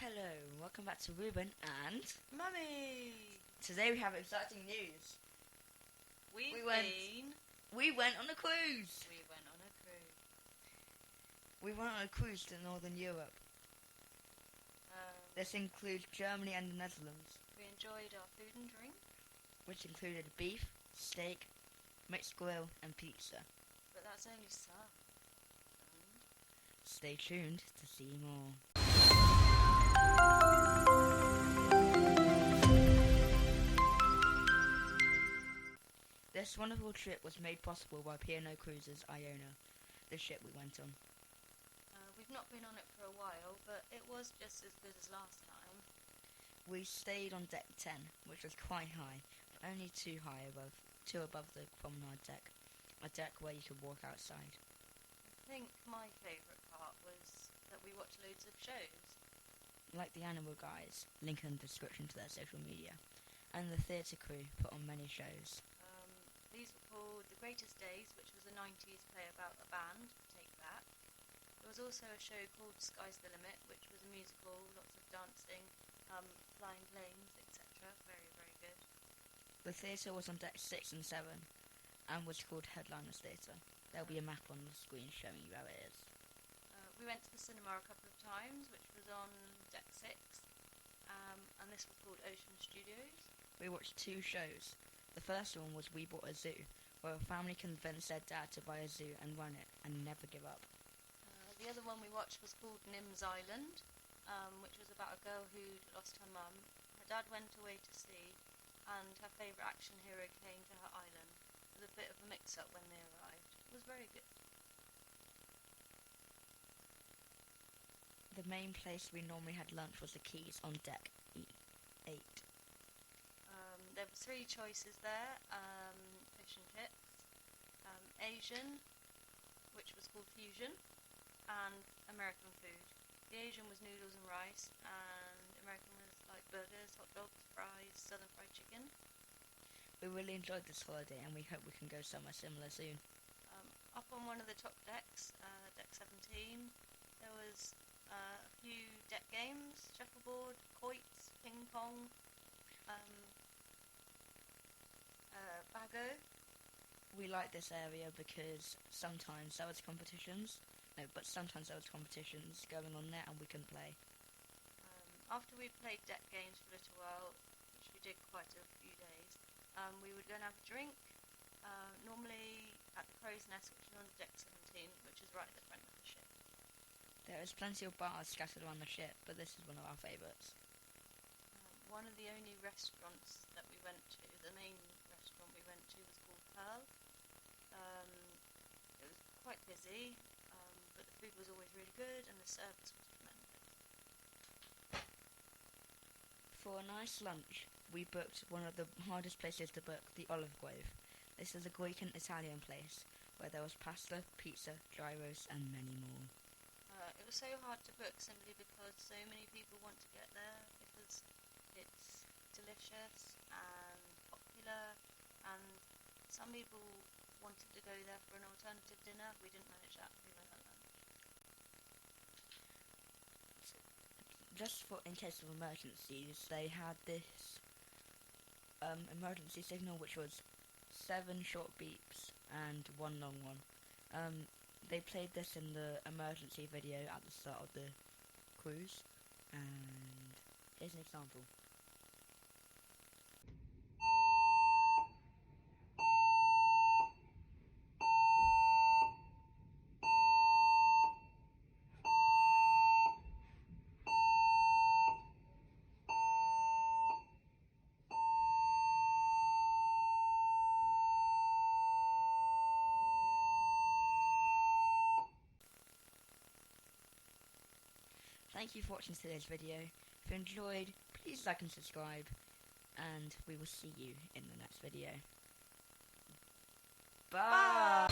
Hello, welcome back to Ruben and Mummy! today we have exciting news. We went on a cruise. went on a cruise. We went on a cruise to Northern Europe. This includes Germany and the Netherlands, We enjoyed our food and drink, which included beef, steak, mixed grill and pizza. but that's only some. Stay tuned to see more. This wonderful trip was made possible by P&O Cruises Iona, the ship we went on. We've not been on it for a while, but it was just as good as last time. We stayed on deck 10, which was quite high, but only two above the promenade deck, a deck where you could walk outside. I think my favourite part was that we watched loads of shows. Like the Animal Guys, link in the description to their social media, and the theatre crew put on many shows. These were called The Greatest Days, which was a 90s play about a band, Take That. There was also a show called Sky's the Limit, which was a musical, lots of dancing, flying planes, etc. Very, very good. The theatre was on deck 6 and 7, and was called Headliners Theatre. There'll be a map on the screen showing you where it is. We went to the cinema a couple of times, which was on deck 6, and this was called Ocean Studios. We watched two shows. The first one was We Bought a Zoo, where a family convinced their dad to buy a zoo and run it and never give up. The other one we watched was called Nim's Island, which was about a girl who'd lost her mum. Her dad went away to sea, and her favourite action hero came to her island. There was a bit of a mix-up when they arrived. It was very good. The main place we normally had lunch was the Quays on deck 8. There were three choices there, fish and chips, Asian, which was called fusion, and American food. The Asian was noodles and rice, and American was like burgers, hot dogs, fries, southern fried chicken. We really enjoyed this holiday and we hope we can go somewhere similar soon. Up on one of the top decks, deck 17, there was a few deck games, shuffleboard, quoits, ping pong, bago. We like this area because sometimes there was competitions going on there and we couldn't play. After we played deck games for a little while, which we did quite a few days, we would go and have a drink, normally at the Crow's Nest, which is on deck 17, which is right at the front of the ship. There is plenty of bars scattered around the ship, but this is one of our favourites. One of the only restaurants that we went to, the main restaurant we went to, was called Pearl. It was quite busy, but the food was always really good and the service was tremendous. For a nice lunch, we booked one of the hardest places to book, the Olive Grove. This is a Greek and Italian place where there was pasta, pizza, gyros and many more. It was so hard to book simply because so many people want to get there because it's delicious and popular, and some people wanted to go there for an alternative dinner. We didn't manage that. We went at lunch. Just for in case of emergencies, they had this emergency signal which was 7 short beeps and 1 long one. They played this in the emergency video at the start of the cruise, and here's an example. Thank you for watching today's video. If you enjoyed, please like and subscribe, and we will see you in the next video. Bye!